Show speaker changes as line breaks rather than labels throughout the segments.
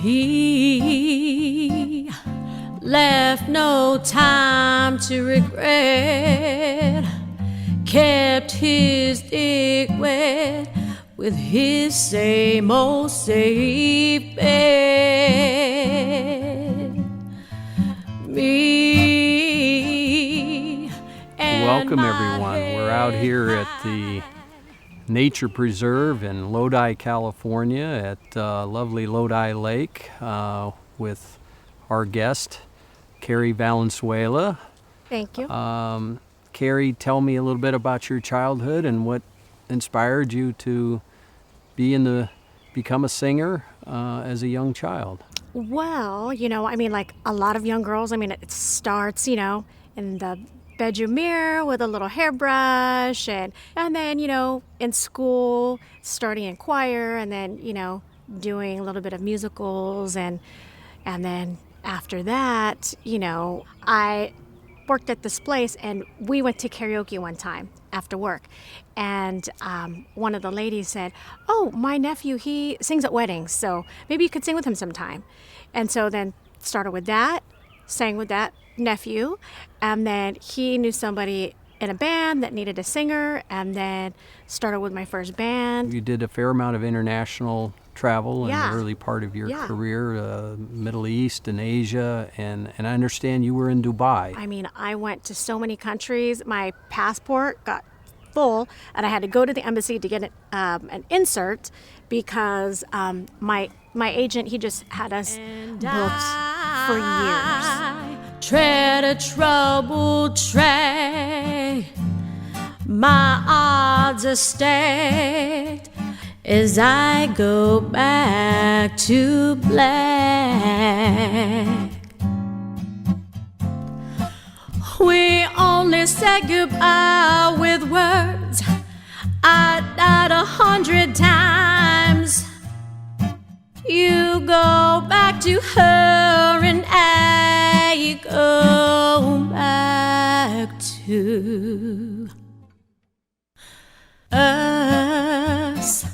He left no time to regret, kept his dick wet with his same old safe bet. Me and
Welcome
my
everyone. We're out here at the Nature Preserve in Lodi, California at lovely Lodi Lake with our guest, Kerrie Valenzuela.
Thank you.
Kerrie, tell me a little bit about your childhood and what inspired you to become a singer as a young child.
Well, like a lot of young girls, it starts, in the bedroom mirror with a little hairbrush and then, in school, starting in choir and then, doing a little bit of musicals and then after that, I worked at this place and we went to karaoke one time after work. And one of the ladies said, "Oh, my nephew, he sings at weddings, so maybe you could sing with him sometime." And so then started with that, sang with that nephew, and then he knew somebody in a band that needed a singer, and then started with my first band.
You did a fair amount of international travel in
Yeah.
the early part of your
Yeah.
career, Middle East and Asia, and I understand you were in Dubai.
I went to so many countries. My passport got full, and I had to go to the embassy to get an insert because my agent, he just had us booked for years.
Tread a troubled track, my odds are stacked as I go back to black. We only said goodbye with words. I died 100 times. You go back to her and I go back to us.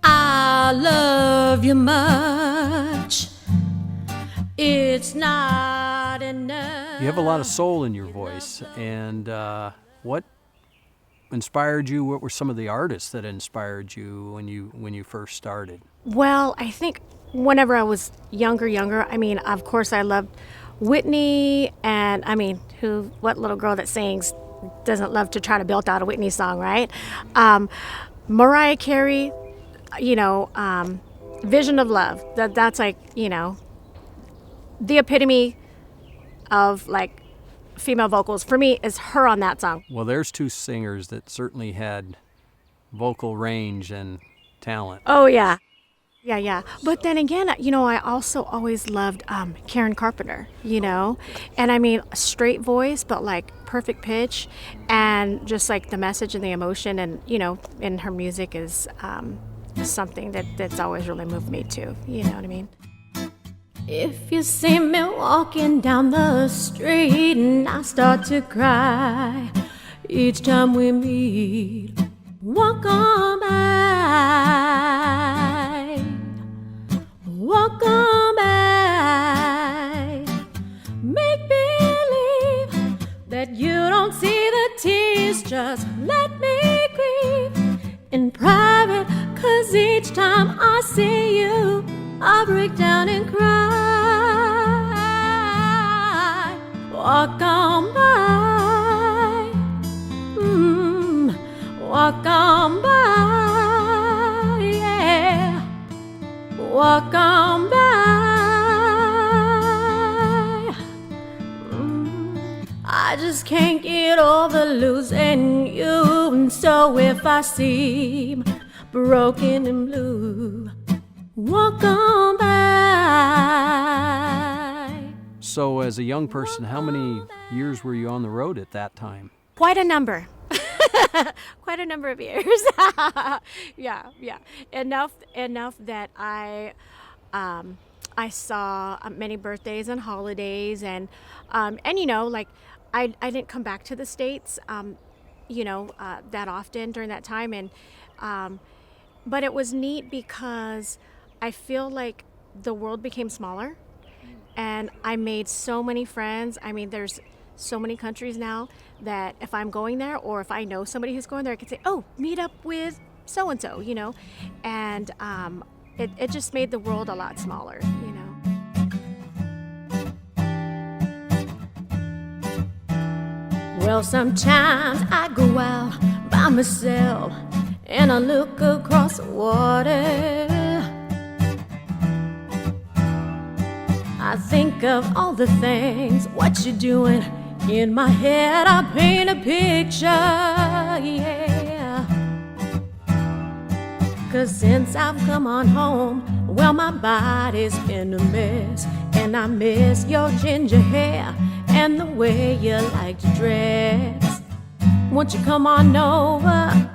I love you much. It's not enough.
You have a lot of soul in your voice, and what inspired you? What were some of the artists that inspired you when you first started?
Well, I think whenever I was younger, of course I loved Whitney, and what little girl that sings doesn't love to try to belt out a Whitney song, right? Mariah Carey, Vision of Love. That's like, the epitome of like female vocals for me is her on that song.
Well, there's two singers that certainly had vocal range and talent.
Oh yeah. Yeah. But then again, I also always loved Karen Carpenter, and straight voice, but like perfect pitch, and just like the message and the emotion, and in her music is something that's always really moved me too. You know what I mean?
If you see me walking down the street and I start to cry each time we meet, walk on by, walk on by. Make believe that you don't see the tears, just let me grieve in private, 'cause each time I see you I break down and cry. Walk on by, walk on by, yeah. Walk on by. I just can't get over losing you, and so if I seem broken and blue, walk on by.
So as a young person, how many years were you on the road at that time?
Quite a number. Quite a number of years. Yeah. Enough that I saw many birthdays and holidays, and I didn't come back to the States, that often during that time, and but it was neat because I feel like the world became smaller, and I made so many friends. I mean, there's so many countries now that if I'm going there, or if I know somebody who's going there, I can say, oh, meet up with so and so, and it just made the world a lot smaller.
Well, sometimes I go out by myself and I look across the water. I think of all the things, what you're doing. In my head I paint a picture, yeah. 'Cause since I've come on home, well, my body's in a mess, and I miss your ginger hair and the way you like to dress. Won't you come on over,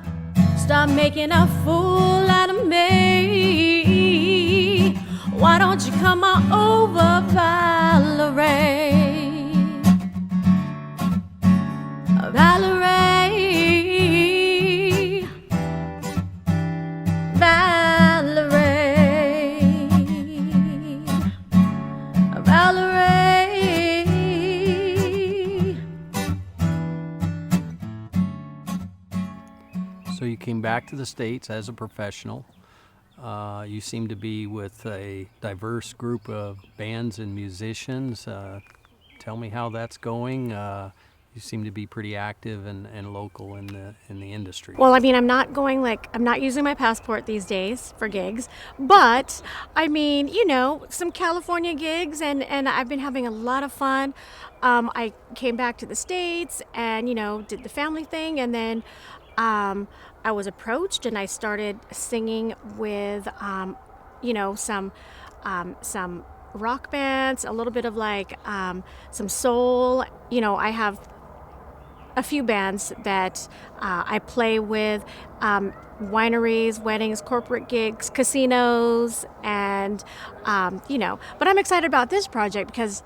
stop making a fool out of me? Why don't you come on over, Valerie? Valerie, Valerie, Valerie.
So you came back to the States as a professional. You seem to be with a diverse group of bands and musicians. Tell me how that's going. You seem to be pretty active and local in the industry.
Well, I mean, I'm not using my passport these days for gigs, but I mean, some California gigs, and I've been having a lot of fun. I came back to the States and, did the family thing, and then I was approached and I started singing with, some rock bands, a little bit of some soul. I have a few bands that I play with, wineries, weddings, corporate gigs, casinos, and, but I'm excited about this project because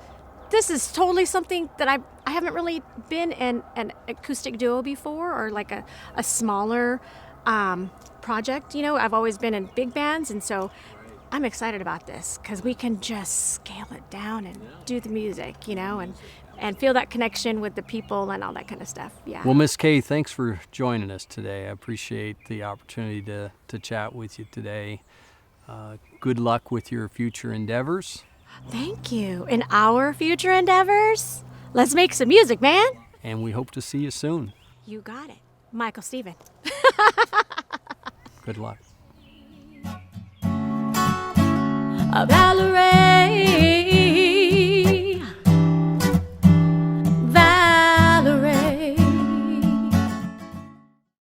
this is totally something that I haven't really been in an acoustic duo before, or like a smaller project. I've always been in big bands, and so I'm excited about this because we can just scale it down and do the music, and feel that connection with the people and all that kind of stuff. Yeah.
Well, Miss Kay, thanks for joining us today. I appreciate the opportunity to chat with you today. Good luck with your future endeavors.
Thank you. In our future endeavors, let's make some music, man.
And we hope to see you soon.
You got it. MissKandMichaelSteven.
Good luck.
Valerie.